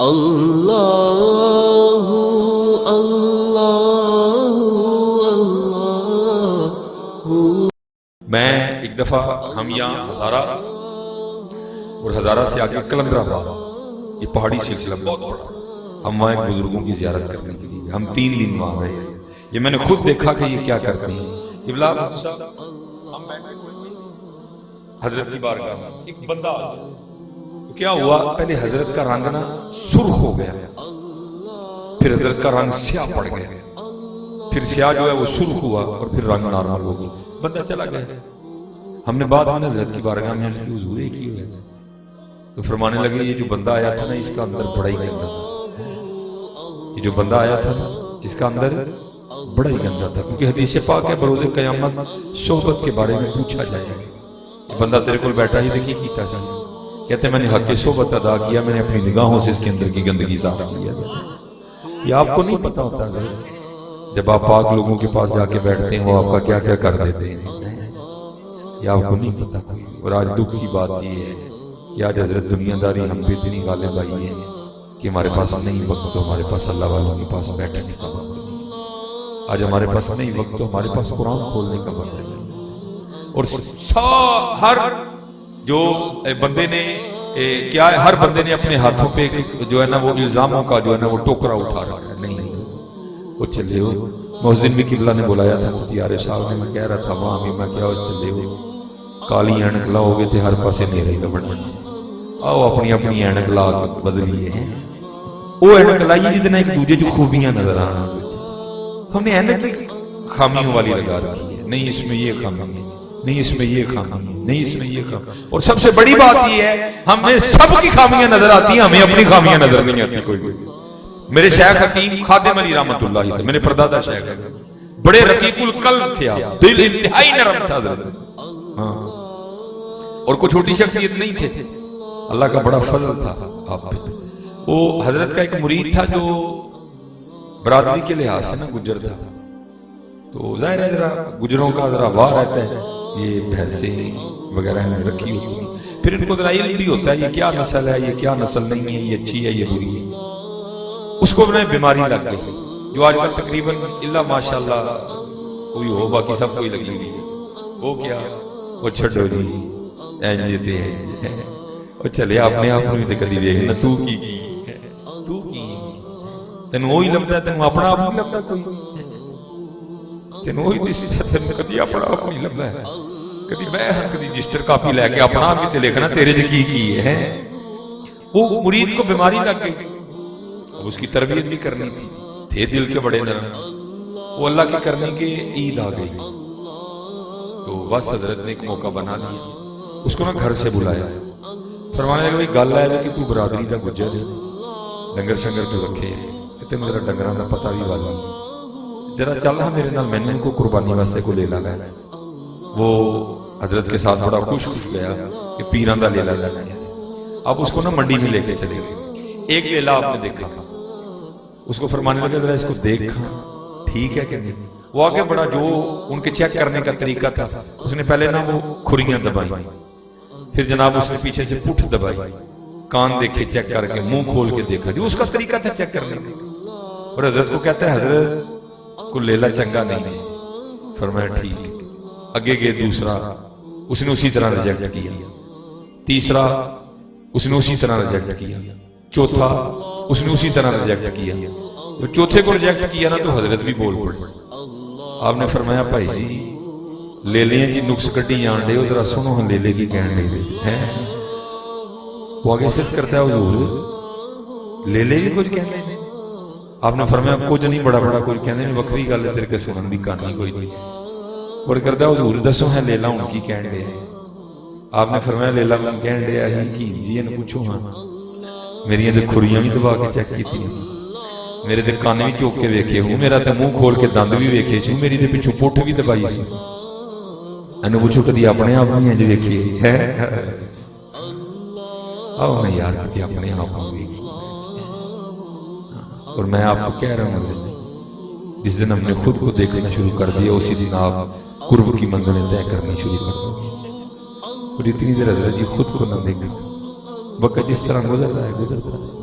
اللہ اللہ اللہ۔ میں ایک دفعہ ہم یہاں ہزارہ اور ہزارہ سے آگے کلندر آباد، یہ پہاڑی سلسلہ بہت بڑا، ہم وہاں ایک بزرگوں کی زیارت کرنے کے لیے ہم 3 دن وہاں رہے۔ یہ میں نے خود دیکھا کہ یہ کیا کرتے ہیں۔ قبلہ ہم بیٹھے ہوئے حضرت کی بارگاہ میں، ایک بندہ آ گیا۔ تو کیا ہوا، پہلے حضرت کا رنگ نا سرخ ہو گیا، پھر حضرت کا رنگ سیاہ پڑ گیا، پھر سیاہ جو ہے وہ سرخ ہوا، اور پھر رنگ نارمل ہو گیا، بندہ چلا گیا۔ ہم نے بات میں حضرت کی بارگاہ میں اس کی حضور ایک ہی ہوئے، تو فرمانے لگے یہ جو بندہ آیا تھا نا اس کا اندر بڑا ہی گندا تھا، یہ جو بندہ آیا تھا نا اس کا اندر بڑا ہی گندا تھا، کیونکہ حدیث پاک ہے بروز قیامت صحبت کے بارے میں پوچھا جائے گا۔ یہ بندہ تیرے کو بیٹھا ہی دیکھی کیتا چاہیے، کہتے میں نے حق صحبت ادا کیا، میں نے اپنی نگاہوں سے اس کے اندر کی گندگی صاف کیا۔ یہ آپ کو نہیں پتا ہوتا ہے، جب آپ پاک لوگوں کے پاس جا کے بیٹھتے ہیں وہ آپ کا کیا کیا کر دیتے ہیں، یہ آپ کو نہیں پتا کوئی۔ اور آج دکھ کی بات یہ ہے کہ آج حضرت دنیا داری ہم پہ اتنی غالب آئی ہے کہ ہمارے پاس نہیں وقت، تو ہمارے پاس اللہ والوں کے پاس بیٹھنے کا وقت نہیں۔ آج ہمارے پاس نہیں وقت، تو ہمارے پاس قرآن کھولنے کا وقت نہیں۔ اور ہر جو بندے نے کیا ہے، ہر بندے نے اپنے ہاتھوں پہ جو ہے نا وہ الزاموں کا جو ہے نا وہ ٹوکرا اٹھا رکھا ہے۔ نہیں وہ چلے ہو، محسن بھی قبلہ نے بلایا تھا تیارے صاحب نے، میں کہہ رہا تھا وہاں بھی میں کیا چلے ہو، کالی اینک لا ہوگے تھے ہر پاسے نہیں رہے گا بڑھ آؤ اپنی اپنی اینک لا بدلیے ہیں، وہ اینک لائیے جتنا ایک دوجے جو خوبیاں نظر آنا۔ ہم نے اینک خامیوں والی لگا رکھی ہے، نہیں اس میں یہ خامی ہے، نہیں اس میں یہ خامی ہے، نہیں اس میں یہ خامی، اور سب سے بڑی بات یہ ہے ہمیں سب کی خامیاں نظر آتی ہیں، ہمیں اپنی خامیاں نظر نہیں آتی کوئی۔ میرے شیخ حکیم خادم علی رحمت اللہ تھے، میرے پردادا شیخ ہے، بڑے رقیق القلب تھے آپ، دل انتہائی نرم تھا حضرت، اور کوئی چھوٹی شخصیت نہیں تھے، اللہ کا بڑا فضل تھا آپ پہ۔ وہ حضرت کا ایک مرید تھا جو برادری کے لحاظ سے نا گجر تھا، تو ظاہر ہے ذرا گجروں کا ذرا واہ رہتا ہے، یہ بھینسیں وغیرہ میں رکھی ہوتی ہیں، پھر ان کو ذرا علم بھی ہوتا ہے یہ کیا نسل ہے، یہ کیا نسل نہیں ہے، یہ اچھی ہے یہ بری ہے۔ اس کو انہیں بیماری لگ گئی جو آج کل تقریباً اللہ ماشاءاللہ کوئی ہو، باقی سب کوئی لگی ہوئی ہے۔ وہ کیا، وہ چھڑو جی اینجتے ہیں، وہ چلے اپنے آپ میں بھی کدی ویکھ نہ تو کی تینوں وہی لگتا ہے، تینوں اپنا آپ نہیں لگتا کوئی، تینوں وہی دسی تینوں کدی اپنا آپ نہیں لگتا ہے، کدی میں کدی رجسٹر کاپی لے کے اپنا آپ بھی لکھنا تیرے جو کی ہے۔ وہ مرید کو بیماری لگ گئی، اس کی تربیت بھی کرنی تھے دل کے بڑے نرم، وہ اللہ کے کرنے کے عید آ گئی، تو بس حضرت نے ایک موقع بنا لیا، اس کو میں گھر سے بلایا، فرمانے لگا بھائی گل ہے کہ تو برادری دا گجر ہے، ڈنگر شنگر تو رکھے، کہتے میرا ڈنگراں دا پتہ بھی والا، ذرا چل رہا میرے نال، میں نے ان کو قربانی واسطے کو لے لانا ہے۔ وہ حضرت کے ساتھ بڑا خوش گیا کہ پیراں دا لے لانا ہے۔ اب اس کو نا منڈی میں لے کے چلے گئے، ایک لیلا آپ نے دیکھا، اس کو فرمانے لگا ذرا اس کو دیکھا ٹھیک ہے کہ نہیں۔ وہ آگے بڑا جو ان کے چیک کرنے کا طریقہ تھا، اس نے پہلے نا وہ کھریاں دبائی، پھر جناب اس نے پیچھے سے پٹھ دبائی، کان دیکھے چیک کر کے، منہ کھول کے دیکھا، جو اس کا طریقہ تھا چیک کرنے کا، اور حضرت کو کہتا ہے حضرت کو لیلا چنگا نہیں ہے، فرمایا ٹھیک۔ اگے گئے دوسرا، اس نے اسی طرح ریجیکٹ کیا، تیسرا اس نے اسی طرح ریجیکٹ کیا، چوتھا اس نے اسی طرح ریجیکٹ کیا۔ جو چوتھے کو ریجیکٹ کیا نا تو حضرت بھی بول پڑے، آپ نے فرمایا بھائی جی لے لیں جی نقص کٹی جان دے، ذرا سنو ہم لے لے کی کہن لے ہیں۔ وہ آگے صرف کرتا ہے حضور لے لے بھی کچھ کہنے ہیں، آپ نے فرمایا کچھ نہیں بڑا بڑا کچھ کہنے ہیں، وکری گل ہے تیرے کے سنن دی کہانی کوئی نہیں۔ اور کرتا ہے حضور دسو ہے لیلا ہوں کی کہن دے، آپ نے فرمایا لیلا ہوں کہن دے ہی کی جی نے پوچھو ہاں، میری دے کھریاں بھی دبا کے چیک کیتی ہیں، میرے دے کان بھی چوک کے ویکھے ہوں، میرا تے منہ کھول کے دند بھی ویکھے چھو، میری دے پیچھے پٹھ بھی دبائی سی، انہوں پوچھو کدی اپنے آپ نہیں ہے جو ویکھیے ہے، آؤ میں یار کدی اپنے آپ نہیں ویکھی۔ اور میں آپ کو کہہ رہا ہوں حضرت جس دن ہم نے خود کو دیکھنا شروع کر دیا اسی دن آپ قرب کی منزلیں طے کرنی شروع کر دیں گے، اور اتنی دیر حضرت جی خود کو نہ دیکھا، وقت جس طرح گزر رہا ہے گزر رہا ہے،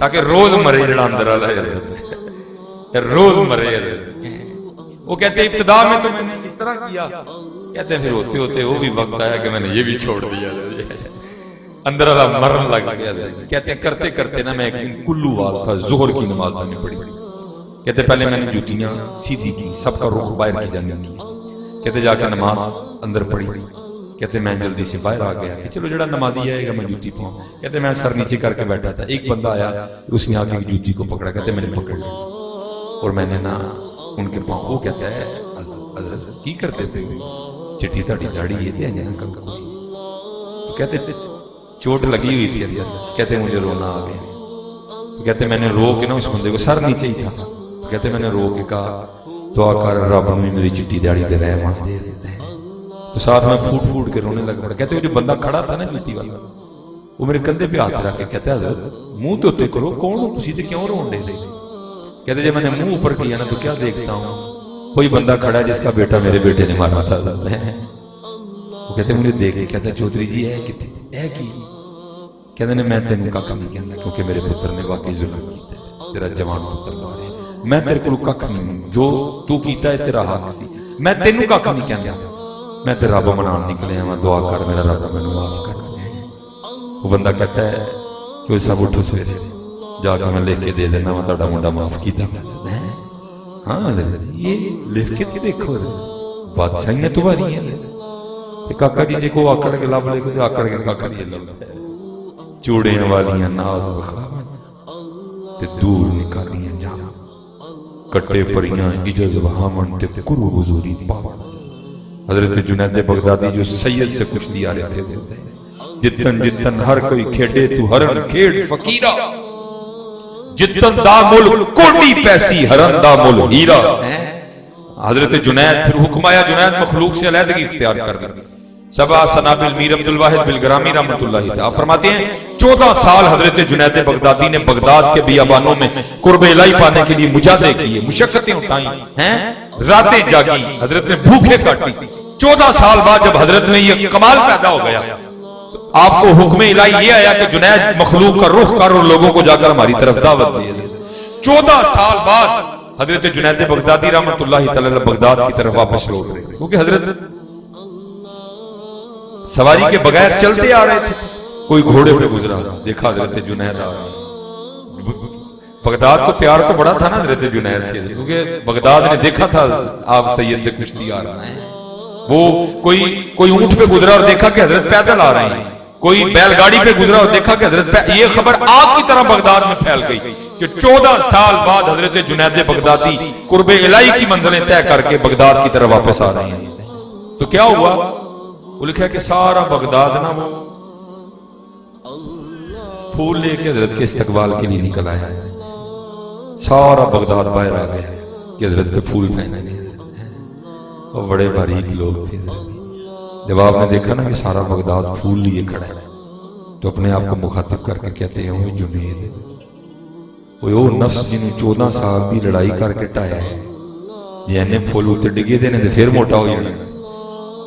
تاکہ روز مرے جڑا اندر والا روز مرے. وہ کہتے ہیں ابتدا میں تو میں نے اس طرح کیا, کہتے ہیں پھر ہوتے ہوتے وہ بھی وقت آیا کہ میں نے یہ بھی چھوڑ دیا, اندر والا مرن لگ گیا. کہتے ہیں کرتے کرتے نا میں ایک دن کلو وال تھا, ظہر کی نماز میں نے پڑھی. کہتے پہلے میں نے جوتیاں سیدھی کی, سب کا رخ باہر کی جانب کی. کہتے جا کے نماز اندر پڑھی. کہتے میں جلدی سے باہر آ گیا کہ چلو جڑا نمازی آئے گا میں جوتی پاؤں. کہتے میں سر نیچے کر کے بیٹھا تھا, ایک بندہ آیا اس نے آ کے جوتی کو پکڑا. کہتے میں نے پکڑ لیا اور میں نے نا ان کے پاؤں. وہ کہتا ہے حضرت کی کرتے تھے, چٹی تاڑی داڑھی یہ تھے جنا کم کوئی. تو کہتے چوٹ لگی ہوئی تھی اندر. کہتے مجھے رونا آ گیا. تو کہتے میں نے رو کے نا اس بندے کو, سر نیچے ہی تھا, تو کہتے میں نے رو کے کہا دعا کر رب میں میری چٹی داڑھی دے رہے مان دے. تو ساتھ میں پھوٹ پھوٹ کے رونے لگ پڑا. کہتے جو بندہ کھڑا تھا نا جوتی والا, وہ میرے کندھے پہ ہاتھ رکھ کے کہتے حضرت منہ تو تے کرو, کون ہو تسی تے کیوں رون دے. کہتے جب میں نے منہ اوپر کیا نا تو کیا دیکھتا ہوں, کوئی بندہ کھڑا ہے جس کا بیٹا میرے بیٹے نے مارا تھا. وہ کہتے مجھے دیکھ کے کہتا چودھری جی ہے کتنے ہے کی. کہتے نے میں تینوں ککھ نہیں کہنا کیونکہ میرے پتر نے واقعی ظلم کیتا ہے, تیرا جوان پتر مارے. میں تیرے کو ککھ نہیں, جو تو کیتا ہے تیرا حق سی, میں تینوں ککھ نہیں کہنا. میں تیرا رب منان نکلے ہیں, دعا کر میرا رب میں معاف کر. وہ بندہ کہتا ہے کہ صاحب اٹھو سویرے جا کے میں لکھ کے دے دینا میں تہاڈا منڈا معاف کیتا. ہاں یہ لکھ کے دیکھو بادشاہیاں تمہاری ہیں. کاکا جی جی کو آکڑ کے لب لے کو آکڑ کے کاکا جی لب چوڑیاں والیاں ناز بخاون تے دور نکالیاں جان, کٹے پریاں اجز بہامن تے کرو حضوری پاون. حضرت جنید بغدادی جو سید سے کشتی آ رہے تھے, جتن جتن ہر کوئی کھیڑے تو ہرن کھیڑ فقیرہ, جتن دا مل کوڑی پیسی ہرن دا مل ہیرا. حضرت جنید پھر حکم آیا جنید مخلوق سے علیحدگی اختیار کر لی. سبا سنابل میر عبدالواحد بالگرامی رحمت اللہ تعالی آپ فرماتے ہیں 14 سال حضرت جنید بغدادی نے بغداد کے بیابانوں میں قرب الہی پانے کے لیے مجاہدے کیے, مشقتیں اٹھائیں, راتیں جاگی, حضرت نے بھوکے کاٹی. 14 سال بعد جب حضرت میں یہ کمال پیدا ہو گیا تو آپ کو حکم الہی یہ آیا کہ جنید مخلوق کا رخ کر اور لوگوں کو جا کر ہماری طرف دعوت دے. 14 سال بعد حضرت جنید بغدادی رحمت اللہ تعالی بغداد کی طرف واپس لوٹ رہے تھے, کیونکہ حضرت سواری کے بغیر چلتے آ رہے تھے. کوئی گھوڑے پہ گزرا, دیکھا حضرت جنید آ رہے. بغداد کو پیار تو بڑا تھا نا حضرت جنید سے, کیونکہ بغداد نے دیکھا تھا آپ سید سے کشتی آ رہا ہے. وہ کوئی اونٹ پہ گزرا اور دیکھا کہ حضرت پیدل آ رہے ہیں, کوئی بیل گاڑی پہ گزرا اور دیکھا کہ حضرت یہ خبر آگ کی طرح بغداد میں پھیل گئی کہ 14 سال بعد حضرت جنید بغدادی قرب الہی کی منزلیں طے کر کے بغداد کی طرف واپس آ رہے ہیں. تو کیا ہوا, وہ لکھا کہ سارا بغداد نا وہ پھول لے کے حضرت کے استقبال کے لیے نکل آیا. سارا بغداد باہر آ گیا کہ حضرت پہ پھول پھینکنے. اور بڑے باریک لوگ تھے. جب آپ نے دیکھا نا کہ سارا بغداد پھول لیے کھڑا ہے تو اپنے آپ کو مخاطب کر کے کہتے ہیں وہ جنید, وہ نفس جنہوں 14 سال دی لڑائی کر کے ٹایا ہے, یہ پھول ہوتے ڈگے دینے دے پھر موٹا ہو جانا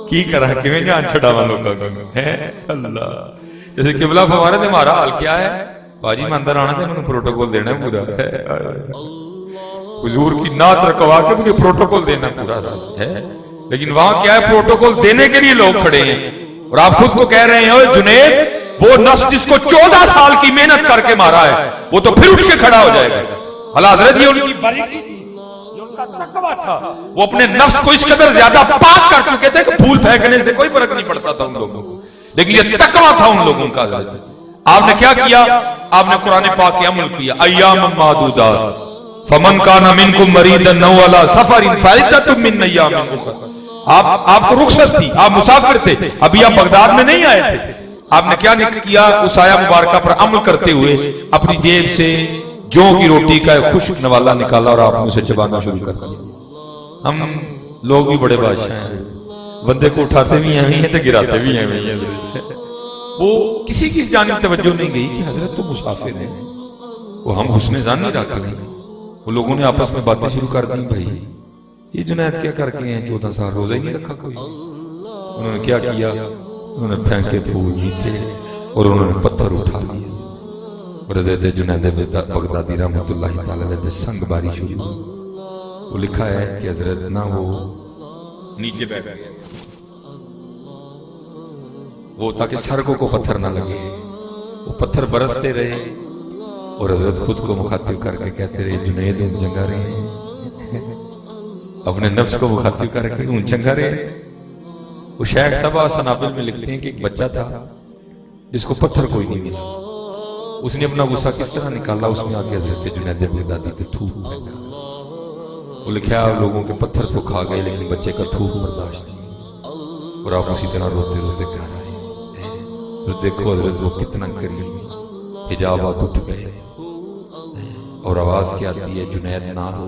کی کرا کیویں جان چھڑاواں لوکاں کو ہے اللہ. جیسے قبلہ فرما رہے تھے ہمارا حال کیا ہے باجی, میں اندر آنا تھا میں نے پروٹوکول دینا پورا ہے, حضور کی نعت رکھوا کے مجھے پروٹوکول دینا پورا ہے. لیکن وہاں کیا ہے, پروٹوکول دینے کے لیے لوگ کھڑے ہیں اور آپ خود کو کہہ رہے ہیں اوے جنید وہ نفس جس کو 14 سال کی محنت کر کے مارا ہے وہ تو پھر اٹھ کے کھڑا ہو جائے گا. اللہ حضرت یہ ان کی باریکی تھی, یہ ان کا تقویٰ تھا. وہ اپنے نفس کو اس قدر زیادہ پاک کر چکے تھے کہ پھول پھینکنے سے کوئی فرق نہیں پڑتا تھا ان لوگوں کو, لیکن یہ تقویٰ تھا ان لوگوں کا. آپ نے کیا کیا, آپ نے قرآن پاک کے عمل کیا. ایام معدودات فمن کان منکم مریضا او علی سفر فعدۃ من ایام اخر. آپ کو رخصت تھی, آپ مسافر تھے, ابھی آپ بغداد میں نہیں آئے تھے. آپ نے کیا کیا, اس آیا مبارکہ پر عمل کرتے ہوئے اپنی جیب سے جو کی روٹی کا ایک خشک نوالا نکالا اور آپ نے اسے چبانا شروع کر دیا. ہم لوگ بھی بڑے بادشاہ ہیں, بندے کو اٹھاتے بھی ہیں تو گراتے بھی ہیں. وہ کسی کی جانب توجہ نہیں گئی کہ حضرت تو مسافر ہیں, وہ ہم حسن ظن نہیں رکھتے ہیں. وہ لوگوں نے آپس میں باتیں شروع کر دی, بھائی یہ جنید کیا کر کے ہیں, 14 سال روزہ ہی نہیں رکھا کوئی. انہوں نے کیا کیا, انہوں نے پھینکے پھول نیچے اور انہوں نے پتھر اٹھا لیے. اور حضرت جنید بغدادی رحمۃ اللہ تعالی علیہ پہ سنگ باری شروع ہوئی. وہ لکھا ہے کہ حضرت نہ وہ نیچے بیٹھ گئے وہ تاکہ سڑکوں کو پتھر نہ لگے. وہ پتھر برستے رہے اور حضرت خود کو مخاطب کر کے کہتے رہے جنید ان جنگا رہے ہیں. اپنے نفس کو مخاطب کر کے ان جنگا رہے. وہ شیخ صبا سنابل میں لکھتے ہیں کہ ایک بچہ تھا جس کو پتھر کوئی نہیں ملا. اس نے اپنا غصہ کس طرح نکالا؟ اس نے آگے حضرت جنید بغدادی پہ تھوک پھینکا. وہ لکھا آپ لوگوں کے پتھر تو کھا گئے لیکن بچے کا تھوک برداشت نہیں اور آپ اسی طرح روتے روتے کہہ رہے ہیں. تو دیکھو حضرت وہ کتنا قریب حجابات اٹھ گئے اور آواز کیا آتی ہے جنید نہ ہو.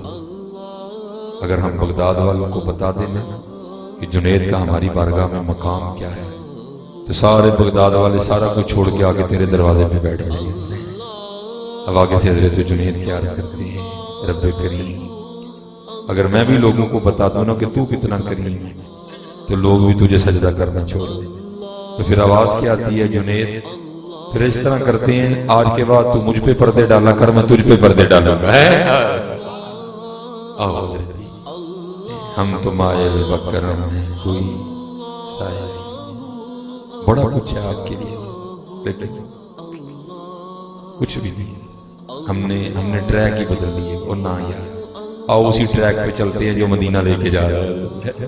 اگر ہم بغداد والوں کو بتا دیں نا کہ جنید کا ہماری بارگاہ میں مقام کیا ہے تو سارے بغداد والے سارا کچھ چھوڑ کے آگے تیرے دروازے پہ بیٹھ جائیں گے. اب آگے سے حضرت جنید کیا عرض کرتے ہیں رب کریم اگر میں بھی لوگوں کو بتا دوں نا کہ تو کتنا کریم ہے تو لوگ بھی تجھے سجدہ کرنا چھوڑ دیں. تو پھر آواز کیا آتی ہے جنید پھر اس طرح کرتے ہیں آج کے بعد تو مجھ پہ پردے ڈالا کر میں تجھ پہ پردے ڈالوں گا. ہم تو مائے بکرم ہیں کوئی سایہ نہیں. بڑا کچھ ہے آپ کے لیے لیکن کچھ بھی نہیں. ہم نے ٹریک ہی بدل لیے اور نہ یار آؤ اسی ٹریک پہ چلتے ہیں جو مدینہ لے کے جا رہا ہے.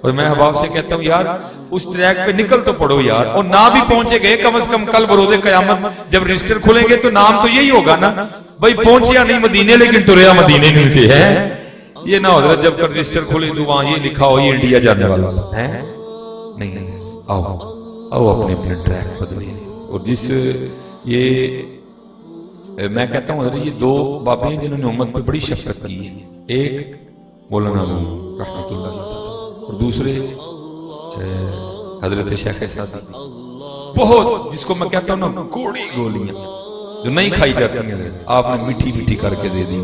اور میں احباب سے کہتا ہوں یار اس ٹریک پہ نکل تو پڑو یار. اور نہ بھی پہنچے گئے کم از کم کل بروز قیامت جب رجسٹر کھولیں گے تو نام تو یہی ہوگا نا بھائی پہنچیا نہیں مدینے لیکن تریا مدینے نہیں سے ہے. یہ نہ حضرت جب کل رجسٹر کھولیں تو وہاں یہ لکھا ہو یہ انڈیا جانے والا ہے نہیں. آؤ اپنے اپنے ٹریک بدلیے. اور جس یہ میں کہتا ہوں حضرت یہ دو بابے ہیں جنہوں نے امت پہ بڑی شفقت کی ہے. ایک مولانا نور رحمۃ اللہ اور دوسرے حضرت شیخ سعدی. بہت جس کو میں کہتا ہوں نا کوڑی گولیاں جو نہیں کھائی جاتی ہیں آپ نے میٹھی میٹھی کر کے دے دی.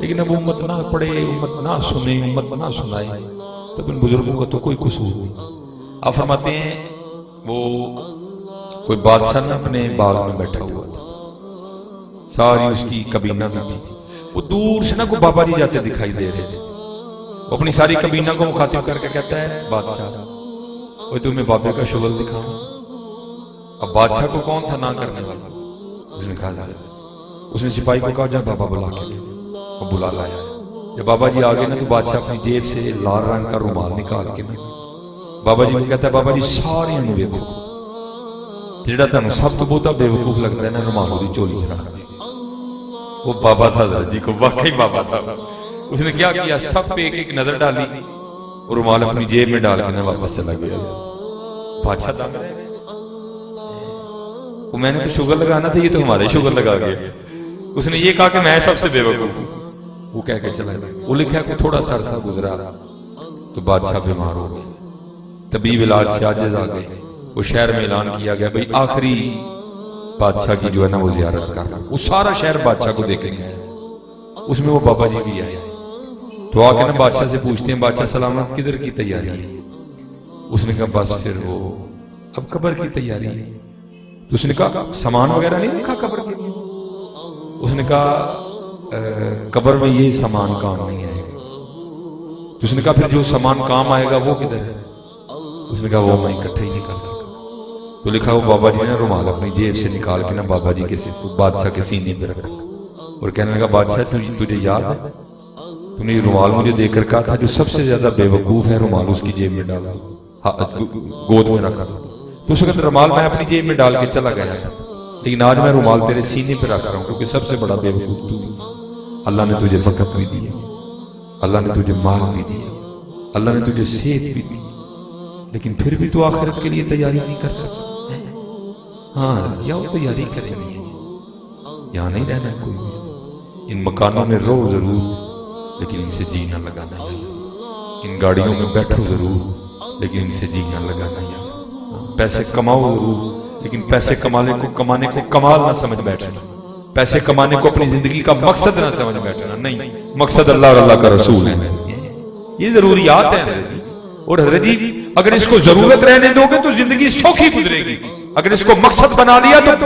لیکن اب امت نہ پڑھے امت نہ سنے امت نہ سنائے تو ان بزرگوں کا تو کوئی قصور نہیں. آپ فرماتے ہیں وہ کوئی بادشاہ نہ اپنے باغ میں بیٹھا ہوا تھا ساری اس کی کبینہ بھی تھی. وہ دور سے نہ کوئی بابا جی جاتے دکھائی دے رہے تھے. وہ اپنی ساری کبینہ کو مخاطب کر کے کہتا ہے بادشاہ وہ تمہیں بابے کا شغل دکھاؤں. اب بادشاہ کو کون تھا نہ کرنے والا؟ اس نے کہا اس نے سپاہی کو کہا جا بابا بلا کے لے. وہ بلا لایا. جب بابا جی آگے نا تو بادشاہ اپنی جیب سے لال رنگ کا رومال نکال کے نا بابا جی کو کہتا ہے بابا جی سارے انہوں دیکھو جڑا تانوں سب تو بہتا بے وقوف لگتا ہے نا رومال دی چولی سے رکھ دے. وہ بابا تھا جی کو واقعی بابا تھا. اس نے کیا کیا سب پہ ایک ایک نظر ڈالی اور رومال اپنی جیب میں ڈال کے نا واپس چلا گیا. بادشاہ دنگ رہ گئے. وہ میں نے تو شوگر لگانا تھا یہ تو ہمارے شوگر لگا گیا. اس نے یہ کہا کہ میں سب سے بے وقوف ہوں. وہ کہہ کے چلا گیا. وہ لکھا کہ تھوڑا سا عرصہ گزرا تو بادشاہ بیمار ہو گئے. طبیب علاج سے عاجز آ گئے. وہ شہر میں اعلان کیا گیا بھئی آخری بادشاہ کی جو ہے نا وہ زیارت کر رہا. وہ سارا شہر بادشاہ کو دیکھنے آیا. اس میں وہ بابا جی بھی آئے تو آ کے نا بادشاہ سے پوچھتے ہیں بادشاہ سلامت کدھر کی تیاری ہے؟ اس نے کہا بس پھر وہ اب قبر کی تیاری ہے. تو اس نے کہا سامان وغیرہ نہیں رکھا قبر کے لیے؟ اس نے کہا قبر میں یہ سامان کام نہیں آئے گا. تو اس نے کہا پھر جو سامان کام آئے گا وہ کدھر ہے؟ اس نے کہا وہ میں اکٹھے ہی نہیں کر سکتا. تو لکھا وہ بابا جی نے رومال اپنی جیب سے نکال کے نا بابا جی کے بادشاہ کے سینے پہ رکھا اور کہنے لگا بادشاہ تجھے یاد ہے تم نے یہ رومال مجھے دے کر کہا تھا جو سب سے زیادہ بے وقوف ہے رومال اس کی جیب میں ڈال گود میں رکھا. تو اس وقت رومال میں اپنی جیب میں ڈال کے چلا گیا تھا لیکن آج میں رومال تیرے سینے پہ رکھ رہا ہوں کیونکہ سب سے بڑا بے وقوف تو ہی. اللہ نے تجھے وقت بھی دی اللہ نے تجھے مال بھی دیا اللہ نے تجھے صحت بھی دی لیکن پھر بھی تو آخرت کے لیے تیاری نہیں کر سکتا. ہاں یا وہ تیاری کریں گے یہاں نہیں رہنا کوئی. ان مکانوں میں رہو ضرور لیکن ان سے جی نہ لگانا یار. ان گاڑیوں میں بیٹھو ضرور لیکن ان سے جی نہ لگانا یار. پیسے کماؤ ضرور لیکن پیسے کمانے کو کمال نہ سمجھ بیٹھنا. پیسے کمانے کو اپنی زندگی کا مقصد نہ سمجھ بیٹھنا. نہیں مقصد اللہ اور اللہ کا رسول ہے. یہ ضروریات ہیں اور حضرت جی اگر اس کو ضرورت رہنے دو گے تو زندگی سوکھی گزرے گی. اگر اس کو مقصد بنا لیا تو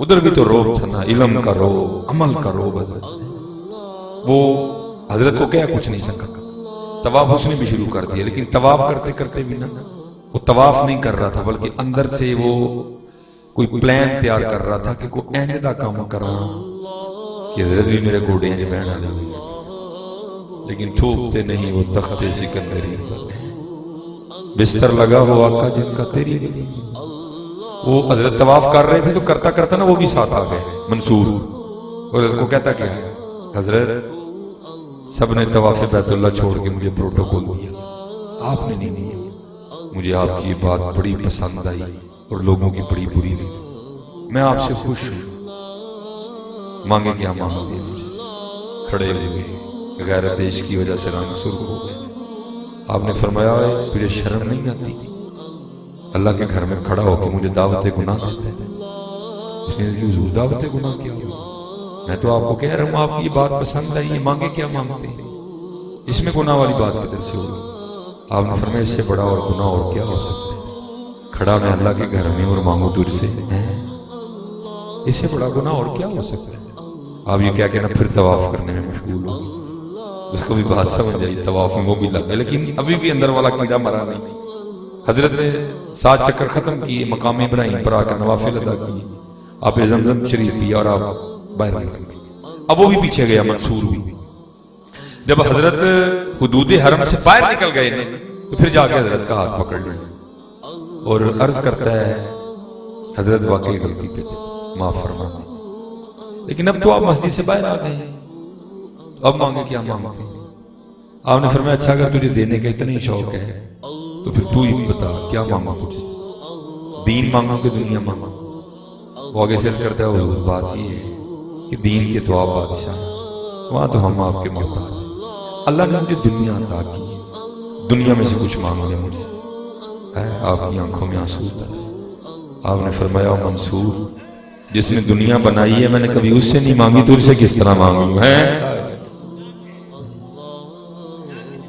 ادھر بھی تو روب تھا نا، علم کا روب، عمل کا روب حضرت نے. وہ حضرت کو کیا کچھ نہیں سکا. طواف اس نے بھی شروع کر دیا، لیکن طواف کرتے کرتے بھی نا وہ طواف نہیں کر رہا تھا، بلکہ اندر سے وہ کوئی پلان تیار کر رہا تھا کہ کوئی اینج دا کام کرا کہ حضرت بھی میرے گھوڑے ہیں بہن آنے ہوئی، لیکن تھوکتے نہیں وہ تختے سکندری پر. بستر لگا ہوا آقا جن کا تیری ولی. وہ حضرت طواف کر رہے تھے تو کرتا کرتا نا وہ بھی ساتھ آ گئے منصور. اور حضرت کو کہتا کیا ہے، حضرت سب نے طواف بیت اللہ چھوڑ کے مجھے پروٹوکول دیا، آپ نے نہیں دیا. مجھے آپ کی بات بڑی پسند آئی اور لوگوں کی بڑی بری لگی. میں آپ سے خوش ہوں، مانگے کیا مانگتے ہیں. کھڑے ہوئے غیرت عشق کی وجہ سے رنگ سرخ ہو گئے. آپ نے فرمایا تجھے شرم نہیں آتی اللہ کے گھر میں کھڑا ہو کے مجھے دعوت گناہ دیتا ہے؟ اس نے کہا حضور دعوت گناہ کیا ہوا؟ میں تو آپ کو کہہ رہا ہوں آپ کی یہ بات پسند آئی ہے، مانگے کیا مانگتے ہیں، اس میں گناہ والی بات کدھر سے ہوگی؟ آپ نے فرمایا اس سے بڑا اور گناہ اور کیا ہو سکتا ہے؟ کھڑا میں اللہ کے گھر میں اور مانگو تجھ سے، اس سے بڑا گناہ اور کیا ہو سکتا ہے؟ آپ یہ کیا کہنا پھر طواف کرنے میں مشغول ہو. اس کو بھی بات سمجھ آئی، طواف میں وہ بھی لگ گئے، لیکن ابھی بھی اندر والا کیڑا مرا نہیں. حضرت نے 7 چکر ختم کیے، مقام ابراہیم پر آ کر نوافل ادا کیے، آپ زمزم شریف پیا اور آپ باہر نکل گئے. اب وہ بھی پیچھے گیا منصور بھی. جب حضرت حدود حرم سے باہر نکل گئے تو پھر جا کے حضرت کا ہاتھ پکڑ لیا اور عرض کرتا ہے حضرت واقعی غلطی پہ تھے، معاف فرما دیں، لیکن اب تو آپ مسجد سے باہر آ گئے ہیں، اب مانگے کیا مانگتے ہیں؟ آپ نے فرمایا اچھا اگر تجھے دینے کا اتنا ہی شوق ہے تو پھر تو ہی بتا کیا مانگا تجھ سے، دین مانگو کہ دنیا مانگو؟ وہ آگے سے کرتا ہے حضور بات یہ ہے کہ دین کے تو آپ بادشاہ ہیں، وہاں تو ہم آپ کے محتاج ہیں. اللہ نے مجھے دنیا عطا کی ہے، دنیا میں سے کچھ مانگ لے مجھ سے. آپ کی آنکھوں میں آنسو اتر ہے. آپ نے فرمایا منصور جس نے دنیا بنائی ہے میں نے کبھی اس سے نہیں مانگی تو اس سے کس طرح مانگوں؟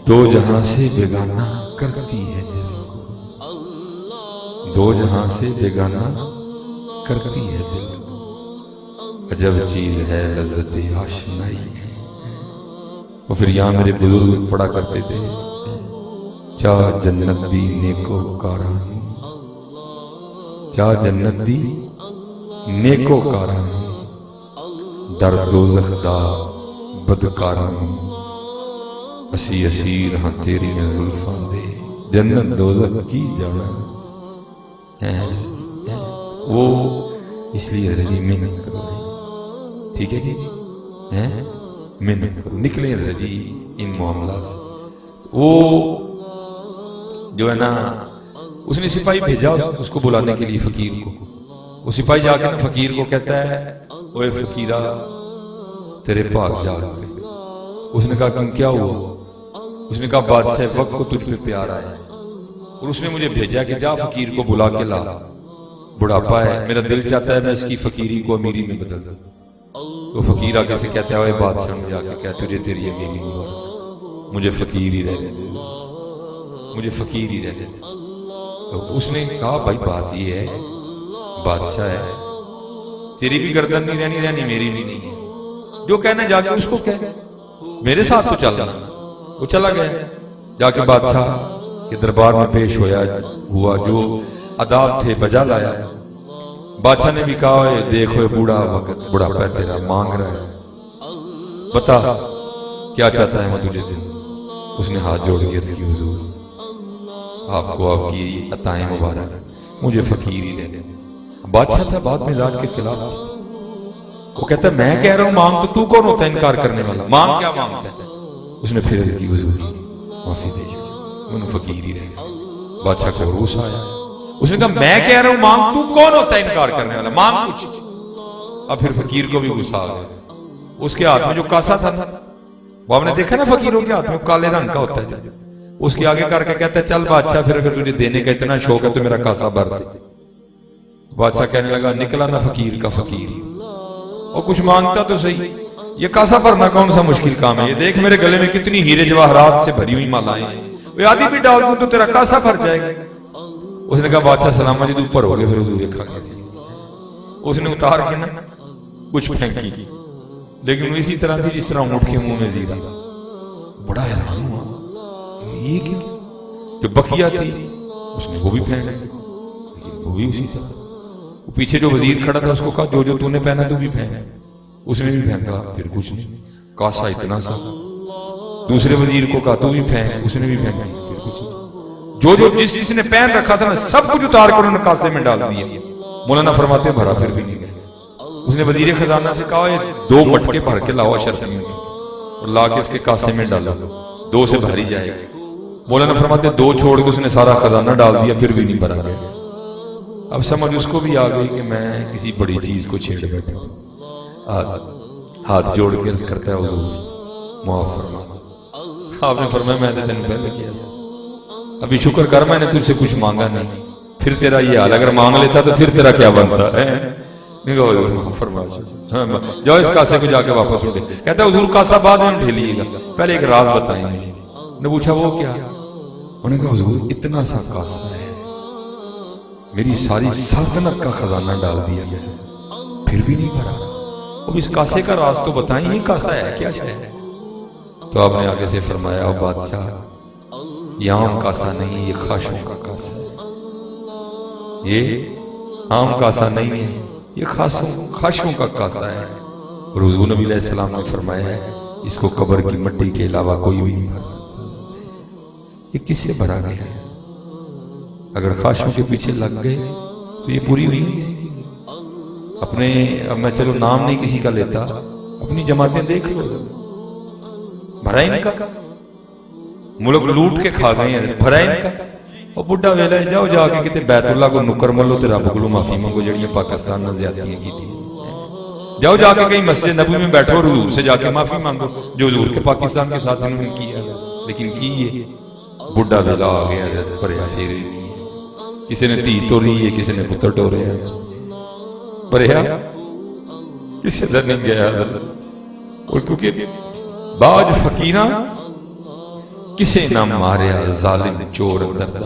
دو جہاں سے بیگانہ کرتی ہے دل کو، دو جہاں سے بیگانہ کرتی ہے دل کو، عجب چیز ہے لذت آشنائی ہے. اور پھر یہاں میرے بزرگ پڑھا کرتے تھے چاہ جنت دی نیکو کاران، چاہ جنت دی نیکو کاران، در دوزخ دا بدکاران، اسی اسیر ہاں تیری میں زلفاں دے جنت دوزخ کی جانا. وہ اس لیے حضرت جی محنت کرو، ٹھیک ہے جی، محنت کرو، نکلیں حضرت جی ان معاملات سے. وہ جو ہے نا اس نے سپاہی بھیجا اس کو بلانے کے لیے فقیر کو. وہ سپاہی جا کے نا فقیر کو کہتا ہے اوے فقیرہ تیرے پاک جا گئے. اس نے کہا کیوں کیا ہوا؟ اس نے کہا بادشاہ وقت کو تجھ پہ پیار آیا اور اس نے مجھے بھیجا کہ جا فقیر کو بلا کے لا، بڑھاپا ہے، میرا دل چاہتا ہے میں اس کی فقیری کو امیری میں بدل دوں. تو فقیر آگے سے کہتا ہے اوے بادشاہ نے جا کے کہا تجھے تیری امیری مبارک، مجھے فقیر ہی رہنے دے، مجھے فقیر ہی رہنے دے. تو اس نے کہا بھائی بات یہ ہے بادشاہ ہے، تیری بھی گردن نہیں رہنی میری بھی نہیں ہے، جو کہنا جا کے اس کو کہہ، میرے ساتھ تو چلنا. وہ چلا گیا، جا کے بادشاہ کے دربار میں پیش ہوا، جو آداب تھے بجا لایا. بادشاہ نے بھی کہا دیکھو بوڑھا وقت بوڑھا پہ تیرا مانگ رہا ہے، بتا کیا چاہتا ہے میں تجھے دوں. اس نے ہاتھ جوڑ کے عرض کی حضور آپ کو آپ کی عطائیں مبارک، مجھے فقیر ہی رہنے. بادشاہ تھا بات مزاج کے خلاف تھا. وہ کہتا ہے میں کہہ رہا ہوں مانگ تو کون ہوتا ہے انکار کرنے والا، مانگ کیا مانگتا ہے؟ اس نے پھر عرض کی حضور معافی دے انہوں فقیر ہی رہنے. بادشاہ کو روس آیا. اس نے کہا میں کہہ رہا ہوں مانگ تو کون ہوتا ہے انکار کرنے والا، مانگ کچھ. اب پھر فقیر کو بھی غصہ آ گیا. اس کے ہاتھ میں جو کاسا تھا وہ آپ نے دیکھا نا فقیروں کے ہاتھ میں کالے رنگ کا ہوتا ہے، اس کے آگے کر کے کہتا ہے چل بادشاہ پھر اگر تجھے دینے کا اتنا شوق ہے تو میرا کاسا بھر دے. بادشاہ کہنے لگا نکلا نا فقیر کا فقیر، اور کچھ مانگتا تو صحیح، یہ کاسا بھرنا کون سا مشکل کام ہے؟ یہ دیکھ میرے گلے میں کتنی ہیرے جواہرات سے بھری ہوئی مالائیں ہیں، وہ آدھی بھی ڈال دوں تو تیرا کاسا بھر جائے گا. اس نے کہا بادشاہ سلام جی تو اوپر ہو گئے پھر دیکھا گیا. اس نے اتار کے نا کچھ پھینکی، لیکن وہ اسی طرح تھی جس طرح اونٹ کے منہ میں زیرہ. بڑا حیران ہوا یہ کیا. جو بقیہ تھی اس نے وہ بھی پھینک دی، لیکن وہ بھی اسی طرح. وہ پیچھے جو وزیر کھڑا تھا اس کو کہا جو تو نے پہنا تو بھی پھینک. اس نے بھی پھینکا، پھر کچھ نہیں. کاسا اتنا سا. دوسرے وزیر کو کہا تو بھی پھینک، اس نے بھی پھینک دی، پھر کچھ نہیں. جو جس نے پہن رکھا تھا نا سب کچھ اتار کر انہوں نے کاسے میں ڈال دیا. مولانا فرماتے ہیں بھرا پھر بھی نہیں گئے. اس نے وزیر خزانہ سے کہا یہ 2 مٹکے بھر کے لاؤ اشرفیوں کے اور لا کے اس کے کاسے میں ڈالو، 2 سے بھری جائے گا. مولانا فرماتے 2 چھوڑ کے اس نے سارا خزانہ ڈال دیا، پھر بھی نہیں بھرا گیا. اب سمجھ اس کو بھی آ گئی کہ میں کسی بڑی چیز کو چھیڑ بیٹھا. ہاتھ جوڑ کے عرض کرتا ہے حضور معاف فرما. آپ نے فرمایا میں تو تینوں پہلے کیا تھا، ابھی شکر کر میں نے تجھ سے کچھ مانگا نہیں. پھر تیرا یہ حال اگر مانگ لیتا تو پھر تیرا کیا بنتا ہے. جاؤ اس کاسے کو جا کے واپس اٹھے. کہتا ہے حضور کاسا بعد میں ڈھیلیے گا، پہلے ایک راز بتائیں مجھے. نے پوچھا وہ کیا. انہوں نے کہا حضور اتنا سا کاسا ہے، میری ساری سلطنت کا خزانہ ڈال دیا گیا پھر بھی نہیں بھرا. اب اس کاسے کا راز تو بتائیں، یہ کاسا ہے کیا شے ہے. تو آپ نے آگے سے فرمایا او بادشاہ یہ عام کاسا نہیں، یہ خاشوں کا کاسا ہے. یہ عام کاسا نہیں ہے، یہ خاشوں کا کاسا ہے. اور حضور نبی علیہ السلام نے فرمایا ہے اس کو قبر کی مٹی کے علاوہ کوئی بھی نہیں بھر سکتا. یہ کس سے بھرا گیا ہے؟ اگر خاشوں کے پیچھے لگ گئے تو یہ پوری ہوئی نہیں کسی کی. اپنے اب میں چلو نام نہیں کسی کا لیتا، اپنی جماعتیں دیکھ لو، بھرا ان کا ملک لوٹ کے کھا گئے ہیں، بھرا ان کا. اور بڑھا ویلا ہے جاؤ جا کے کتے بیت اللہ کو نکر ملو تے رب کو معافی مانگو جڑیاں پاکستان نہ زیادتیاں کی تھی. جاؤ جا کے کہیں مسجد نبوی میں بیٹھو اور حضور سے جا کے معافی مانگو جو حضور کے پاکستان کے ساتھ انہوں نے کیا. لیکن کی یہ بڑھا ویلا آ گیا بھریا پھر نہیں ہے. کسی نے تھی توڑی ہے، کسی نے پتر ٹورے ہیں، بھریا کسی در نہیں گیا. اور کیونکہ باج فقیرہ کسے نہ ماریا ظالم چور اندر.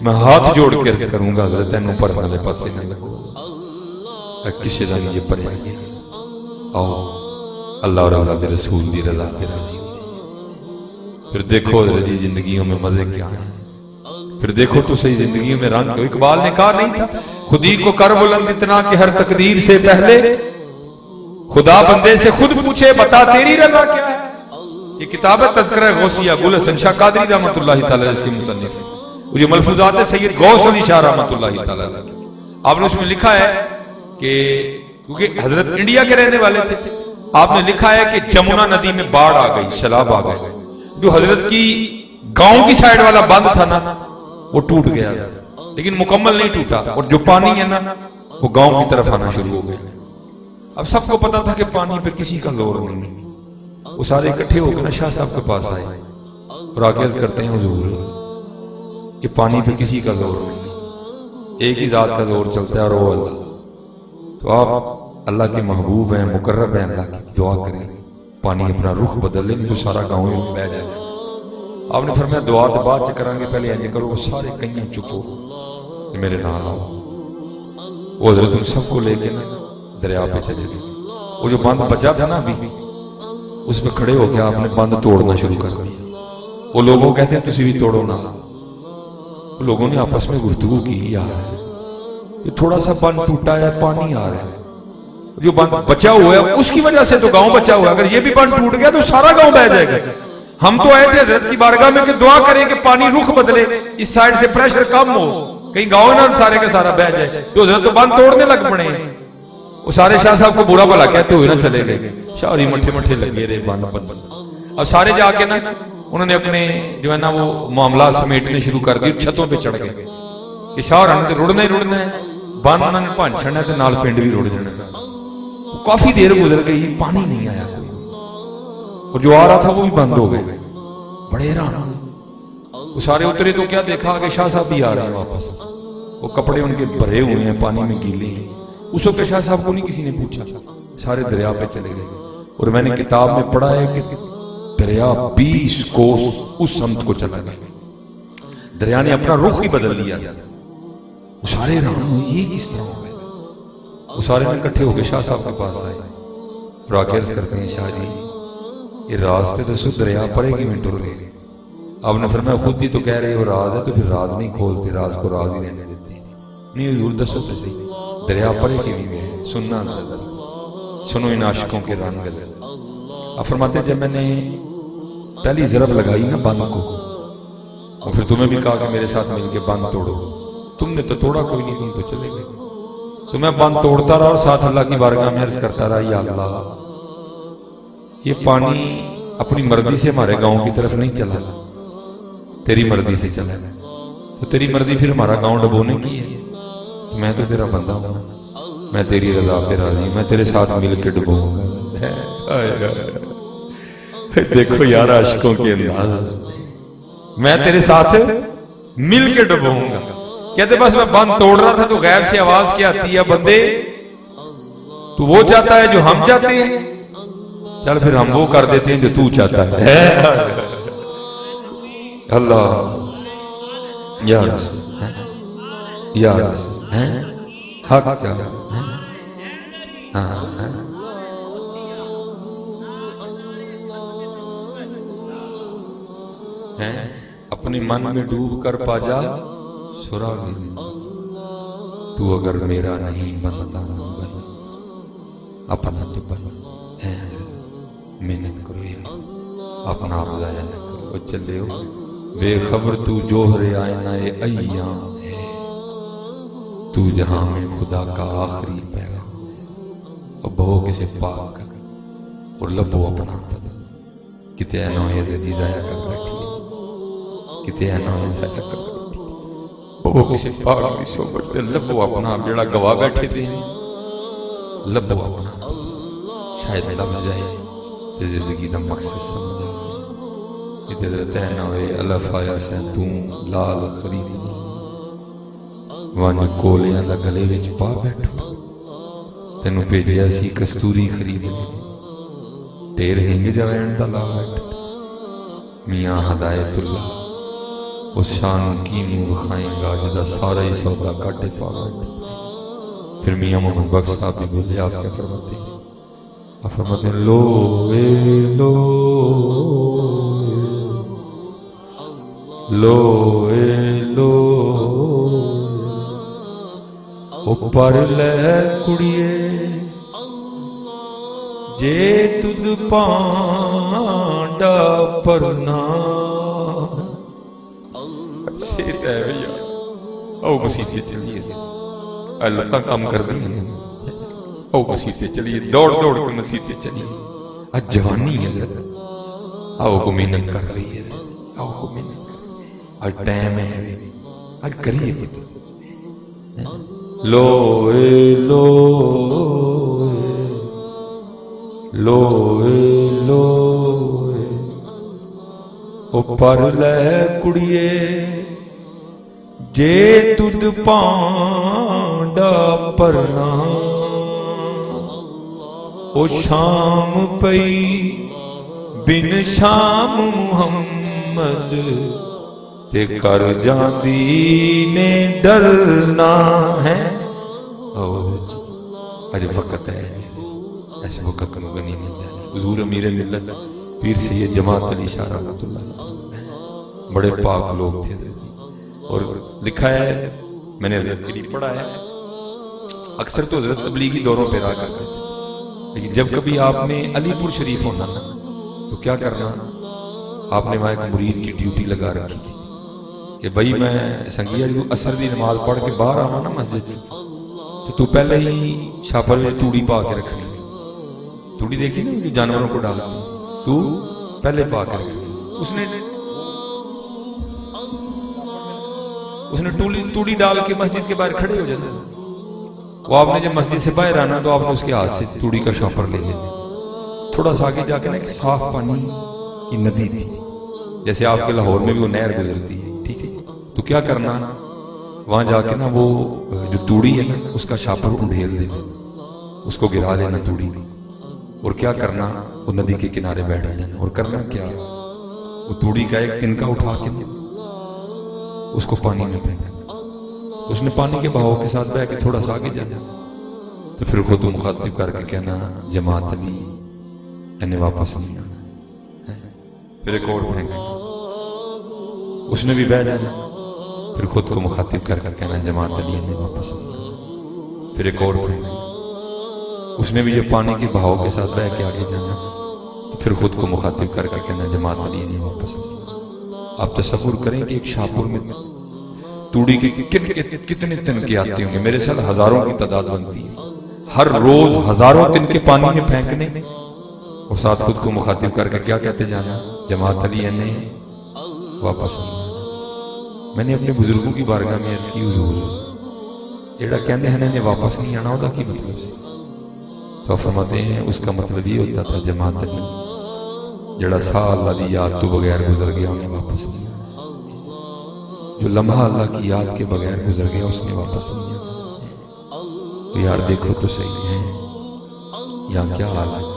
میں ہاتھ جوڑ کے عرض کروں گا حضرت انہوں پر نہ لے پاسے نہ لگو کسے دا نہیں یہ پریا گیا. آؤ اللہ اور اللہ دے رسول دی رضا تے راضی ہو جائے. پھر دیکھو حضرت جی زندگیوں میں مزے کیا ہیں. پھر دیکھو تو صحیح زندگیوں میں رنگ کیوں. اقبال نے کہا نہیں تھا خودی کو کر بلند اتنا کہ ہر تقدیر سے پہلے خدا بندے سے خود پوچھے بتا تیری رضا کیا ہے. یہ کتاب ہے تذکرہ غوثیہ گل حسن شاہ قادری رحمۃ اللہ تعالی اس کے مصنف ہے. یہ ملفوظات سید غوث علی شاہ رحمۃ اللہ تعالی. آپ نے اس میں لکھا ہے کہ کیونکہ حضرت انڈیا کے رہنے والے تھے، آپ نے لکھا ہے کہ جمنا ندی میں باڑھ آ گئی، سیلاب آ گئے. جو حضرت کی گاؤں کی سائیڈ والا بند تھا نا وہ ٹوٹ گیا لیکن مکمل نہیں ٹوٹا، اور جو پانی ہے نا وہ گاؤں کی طرف آنا شروع ہو گیا. اب سب کو پتا تھا کہ پانی پہ کسی کا زور نہیں. وہ سارے اکٹھے ہو کے نا شاہ صاحب کے پاس آئے اور آگے عرض کرتے ہیں حضور کہ پانی پہ کسی کا زور نہیں، ایک ہی ذات کا زور چلتا ہے اور وہ اللہ. تو آپ اللہ کے محبوب ہیں، مقرب ہیں، اللہ کی دعا کریں پانی اپنا رخ بدل لے، نہیں تو سارا گاؤں میں بہ جائے. آپ نے فرمایا دعا تو بعد سے کریں گے، پہلے یہ کرو وہ سارے کئیاں چکو میرے نال آؤ. وہ حضرت ان سب کو لے کے نا دریا پہ چلے گئے. وہ جو بند بچا تھا نا ابھی اس پہ کھڑے ہو کے آپ نے بند توڑنا شروع کر دیا. وہ لوگوں کہتے ہیں تسی بھی توڑو نا. وہ لوگوں نے آپس میں گفتگو کی یار یہ تھوڑا سا بند ٹوٹا ہے، پانی آ رہا ہے، جو بند بچا ہوا ہے اس کی وجہ سے تو گاؤں بچا ہوا ہے، اگر یہ بھی بند ٹوٹ گیا تو سارا گاؤں بہ جائے گا. ہم تو آئے تھے حضرت کی بارگاہ میں کہ دعا کریں کہ پانی رخ بدلے، اس سائیڈ سے پریشر کم ہو، کہیں گاؤں نہ سارے کے سارا بہ جائے. تو حضرت تو بند توڑنے لگ پڑے ہیں. وہ سارے شاہ صاحب کو برا بھلا کہتے ہوئے نہ چلے گئے. شاہری مٹھے مٹھے لگے رہے بند بند. اب سارے جا کے نا انہوں نے اپنے جو ہے نا وہ معاملات سمیٹنے شروع کر دی، چھتوں پہ چڑھ گئے کہ شاہ نے تو رڑنا ہی رڑنا ہے. بند انہوں نے پھن چھڑنا ہے تو نال پنڈ بھی رڑ جانا. کافی دیر گزر گئی، پانی نہیں آیا کوئی، اور جو آ رہا تھا وہ بھی بند ہو گئے. بڑے حیران ہوئے. وہ سارے اترے تو کیا دیکھا کہ شاہ صاحب بھی آ رہے ہیں واپس. وہ کپڑے ان کے بھرے ہوئے ہیں، پانی میں گیلے ہیں. اس وقت شاہ صاحب کو نہیں کسی نے پوچھا، سارے دریا پہ چلے گئے. اور میں نے کتاب میں پڑھا ہے کہ دریا 20 کوس اس سمت کو چلا گیا. دریا نے اپنا رخ ہی بدل دیا. وہ سارے حیران ہوئے یہ کس طرح ہو گیا. وہ سارے میں اکٹھے ہو کے شاہ صاحب کے پاس آئے اور آ کے عرض کرتے ہیں شاہ جی یہ راستے تو سو دریا پرے کی میں ٹر گئے. آپ نے فرمایا خود ہی تو کہہ رہے ہو راز ہے تو پھر راز نہیں کھولتے, راز کو راز ہی رہنے دیتے. نہیں حضور دسو تو صحیح دریا پرے کی میں گئے, سننا ذرا سنو ان عاشقوں کے رنگ. آپ فرماتے جب میں نے پہلی ضرب لگائی نا بند کو, اور پھر تمہیں بھی کہا کہ میرے ساتھ مل کے بند توڑو, تم نے تو توڑا کوئی نہیں, تم تو چلے گئے. تو میں بند توڑتا رہا اور ساتھ اللہ کی بارگاہ میں عرض کرتا رہا یا اللہ یہ پانی اپنی مرضی سے ہمارے گاؤں کی طرف نہیں چلا, تیری مرضی سے چلا, تو تیری مرضی پھر ہمارا گاؤں ڈبونے کی ہے. تو میں تو تیرا بندہ ہوں, میں تیری رضا پہ راضی, میں تیرے ساتھ مل کے ڈبوں گا. دیکھو یار عاشقوں کے انداز, میں تیرے ساتھ مل کے ڈبوں گا. کہتے بس میں بند توڑ رہا تھا تو غیب سے آواز کیا آتی ہے بندے تو وہ چاہتا ہے جو ہم چاہتے ہیں, چل پھر ہم وہ کر دیتے ہیں جو تو چاہتا ہے. اللہ یا رسول یا رسول حق چاہ اپنے من میں ڈوب کر پا جا سراغ, تو اگر میرا نہیں بنتا بن اپنا تو بن. محنت کرو یا اپنا آپ ضائع نہ کرو, چلے ہو بے خبر تو جوہر آئینہ ایام ہے, تو جہاں میں خدا کا آخری پیغام ہے. اور بہو کسے پاک کر اور لبو اپنا بدل, کتے نوے جی ضائع کر بیٹھی, کتے نوے ضائع کر بیٹھی. بہو کسے پاک بھی صحبت لبو اپنا جڑا گواہ بیٹھے تھے, لبو اپنا شاید لب جائے تے زندگی دا مقصد سمجھ آئے. کتے درتے نہ ہوئے الف آیا سے توں لال خریدنی, وانج کولیاں دا گلے وچ پا بیٹھو, تینو بھیجیا سی کستوری خریدنی, تیر ہنگ جوین دا لا بیٹھو. میاں ہدایت اللہ اس شان کی نور خائیں گا جدا سارا ہی سودا کاٹے پا بیٹھو. پھر میاں محمد بخش صاحب بھی بولے آپ کیا فرماتے ہیں, آپ فرماتے ہیں لو اے لو لو اے لو او پر لے کڑیے جے تد پانڈا پرنا. شیط ہے بھیا او مسیح چلیے اللہ تا کام کر دی او مسیح چلیے, دوڑ دوڑ کے مسیح چلیے. آج جوانی ہے, آؤ کو محنت کر رہی ہے, آؤ کو محنت کر رہی ہے, آج ٹائم ہے, آج کریے. لو اے لو لو اے لو او پر لے کڑیے جے تد پانڈا پرنا. او شام پئی بن شام محمد تے کر جاندی نے ڈرنا ہے. اج وقت ہے, ایسے وقت کو غنی مل جائے. حضور امیر ملت پیر سید جماعت علی شاہ رحمۃ اللہ بڑے پاک لوگ تھے, اور لکھا ہے میں نے حضرت کے لیے پڑھا ہے, اکثر تو حضرت تبلیغی دوروں پہ رہا کرتے تھے, لیکن جب کبھی آپ نے علی پور شریف ہونا نا تو کیا کرنا, آپ نے وہاں ایک مرید کی ڈیوٹی لگا رکھی تھی کہ بھائی میں سنگیا جو عصر دی نماز پڑھ کے باہر آواں نا مسجد تو پہلے ہی چھاپر میں توڑی پا کے رکھنی. توڑی دیکھی نا جو جانوروں کو ڈالتی, تو پہلے پا کے رکھنی. اس نے توڑی ڈال کے مسجد کے باہر کھڑے ہو جانا. وہ آپ نے جب مسجد سے باہر آنا تو آپ نے اس کے ہاتھ سے توڑی کا شاپر لے لینا. تھوڑا سا آگے جا کے نا ایک صاف پانی کی ندی تھی, جیسے آپ کے لاہور میں بھی وہ نہر گزرتی ہے, ٹھیک ہے, تو کیا کرنا وہاں جا کے نا وہ جو توڑی ہے نا اس کا شاپر انڈھیل دینا, اس کو گرا لینا توڑی کو, اور کیا کرنا وہ ندی کے کنارے بیٹھ جانا, اور کرنا کیا وہ توڑی کا ایک تنکا اٹھا کے اس کو پانی میں پھینکنا. اس نے پانی کے بہاؤ کے ساتھ بہ کے تھوڑا سا آگے جانا, تو پھر خود مخاطب کر کے کہنا جماعت علی انہیں واپس نہیں آنا. پھر ایک اور پھینکنا, اس نے بھی بہ جانا, پھر خود کو مخاطب کر کے کہنا جماعت علی انہیں واپس نہیں آنا. پھر ایک اور پھینکنا, اس نے بھی جو پانی کے بہاؤ کے ساتھ بہ کے آگے جانا, تو پھر خود کو مخاطب کر کے کہنا جماعت علی انہیں واپس نہیں آنا. آپ تصور کریں کہ ایک شاہپور میں توڑی کے کتنے تنکے آتے ہوں گے, میرے ساتھ ہزاروں کی تعداد بنتی ہے, ہر روز ہزاروں تنکے پانی میں پھینکنے, اور ساتھ خود کو مخاطب کر کے کیا کہتے جانا جماعت علی نے واپس نہیں آنا. میں نے اپنے بزرگوں کی بارگاہ میں عرض کی حضور جیڑا کہندے ہیں انہیں واپس نہیں آنا ہوتا کی مطلب سے؟ تو فرماتے ہیں اس کا مطلب یہ ہوتا تھا جماعت علی جیڑا سا اللہ دی یاد تو بغیر گزر گیا انہیں واپس نہیں آنا, جو لمحہ اللہ کی یاد کے بغیر گزر گیا اس نے واپس نہیں آنا. تو یار دیکھو تو صحیح ہے یہاں کیا حال ہے,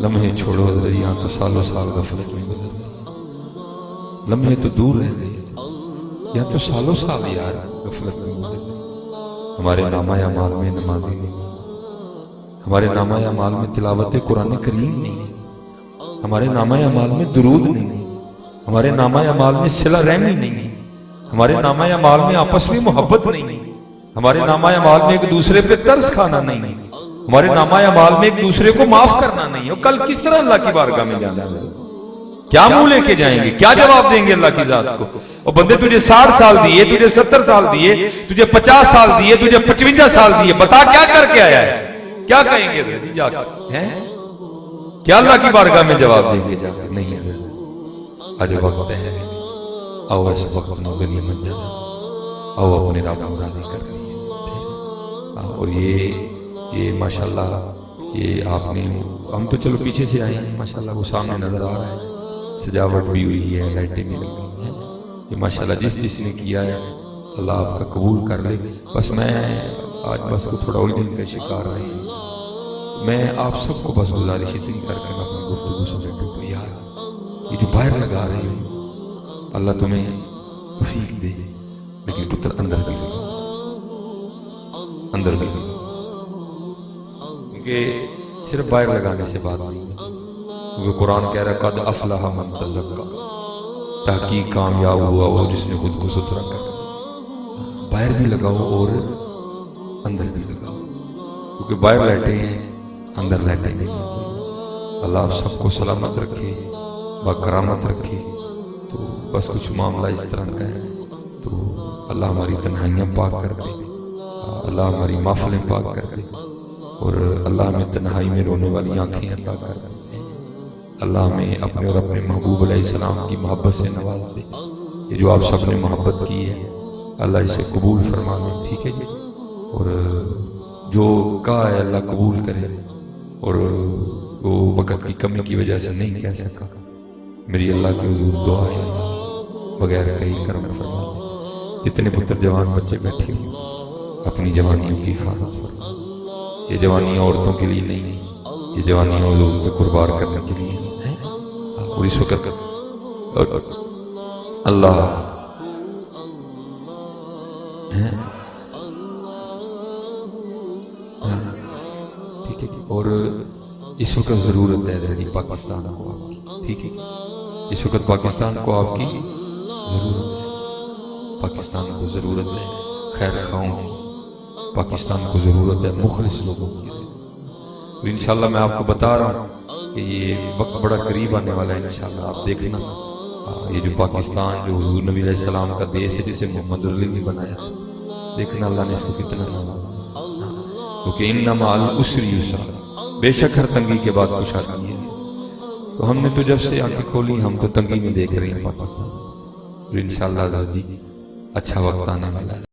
لمحے چھوڑو حضرت, یہاں تو سالوں سال غفلت میں گزر گئے, لمحے تو دور رہ گئے, یہاں تو سالوں سال یار غفلت میں گزر گئے. ہمارے نامہ اعمال میں نمازی نہیں, ہمارے نامہ اعمال میں تلاوت قرآن کریم نہیں, ہمارے نامہ اعمال میں درود نہیں, ہمارے نامہ اعمال میں صلہ رحمی نہیں, ہمارے نامہ اعمال میں آپس میں محبت نہیں, ہمارے نامہ اعمال میں ایک دوسرے پہ ترس کھانا نہیں, ہمارے نامہ اعمال میں ایک دوسرے کو معاف کرنا نہیں. اور کل کس طرح اللہ کی بارگاہ میں جانا ہے, کیا منہ لے کے جائیں گے, کیا جواب دیں گے اللہ کی ذات کو؟ اور بندے تجھے 60 سال دیے, تجھے 70 سال دیے, تجھے 50 سال دیے, تجھے 55 سال دیے, بتا کیا کر کے آیا ہے, کیا کہیں گے جا کے, کیا اللہ کی بارگاہ میں جواب دیں گے جا کے؟ نہیں ہے. آج وقت ہے, آؤ اس وقت میں غنیمت جانا, آؤ اپنے رب کو راضی کر لیے. اور یہ ماشاءاللہ یہ آپ نے, ہم تو چلو پیچھے سے آئے ہیں ماشاءاللہ, وہ سامنے نظر آ رہا ہے, سجاوٹ بھی ہوئی ہے, لائٹیں بھی لگ گئی ہیں, یہ ماشاءاللہ جس نے کیا ہے اللہ آپ کا قبول کر لے. بس میں آج بس کو تھوڑا الجھن کا شکار آئی ہوں, میں آپ سب کو بس گزارش اتنی کر کے اپنی گفتگو سے بیٹھوں کہ یار یہ جو باہر لگا رہے ہو اللہ تمہیں توفیق دے, لیکن پتر اندر بھی لگا, اندر بھی لگا, کیونکہ صرف باہر لگانے سے بات نہیں ہے, کیونکہ قرآن کہہ رہا ہے قد افلح من تزکا, تحقیق کامیاب ہوا وہ جس نے خود کو ستھرا کر. باہر بھی لگاؤ اور اندر بھی لگاؤ, کیونکہ باہر لیٹے ہیں اندر لیٹے نہیں. اللہ آپ سب کو سلامت رکھے, باکرامت رکھے. تو بس کچھ معاملہ اس طرح کا ہے, تو اللہ ہماری تنہائیاں پاک کر دے, اللہ ہماری محفلیں پاک کر دے, اور اللہ ہمیں تنہائی میں رونے والی آنکھیں عطا کر دے. اللہ ہمیں اپنے اور اپنے محبوب علیہ السلام کی محبت سے نواز دے. یہ جو آپ سب نے محبت کی ہے اللہ اسے قبول فرما لے, ٹھیک ہے جی. اور جو کہا ہے اللہ قبول کرے, اور وہ وقت کی کمی کی وجہ سے نہیں کہہ سکا, میری اللہ کے حضور دعا ہے اللہ بغیر کہیں کرم فرما دے. جتنے پتر جوان بچے بیٹھے ہوئے اپنی جوانیوں کی حفاظت فرما. یہ جوانیاں عورتوں کے لیے نہیں ہیں, یہ جوانیاں حضور پہ قربان کرنے کے لیے ہیں. اور اس وقت اللہ ٹھیک ہے, اور اس وقت ضرورت ہے پاکستان کو آپ کی, ٹھیک ہے, اس وقت پاکستان کو آپ کی ضرورت ہے, پاکستان کو ضرورت ہے خیر خواہوں کی, پاکستان کو ضرورت ہے مخلص لوگوں کی. اور انشاءاللہ میں آپ کو بتا رہا ہوں کہ یہ وقت بڑا قریب آنے والا ہے انشاءاللہ. آپ دیکھنا یہ جو پاکستان جو حضور نبی علیہ السلام کا دیس ہے جسے محمد علی نے بنایا تھا, دیکھنا اللہ نے اس کو کتنا نوازا, کیونکہ ان مع العسر یسرا, بے شک ہر تنگی کے بعد کشادگی ہے. تو ہم نے تو جب سے آنکھیں کھولی ہم تو تنگی میں دیکھ رہے ہیں پاکستان, اور انشاءاللہ جی اچھا وقت آنے والا ہے.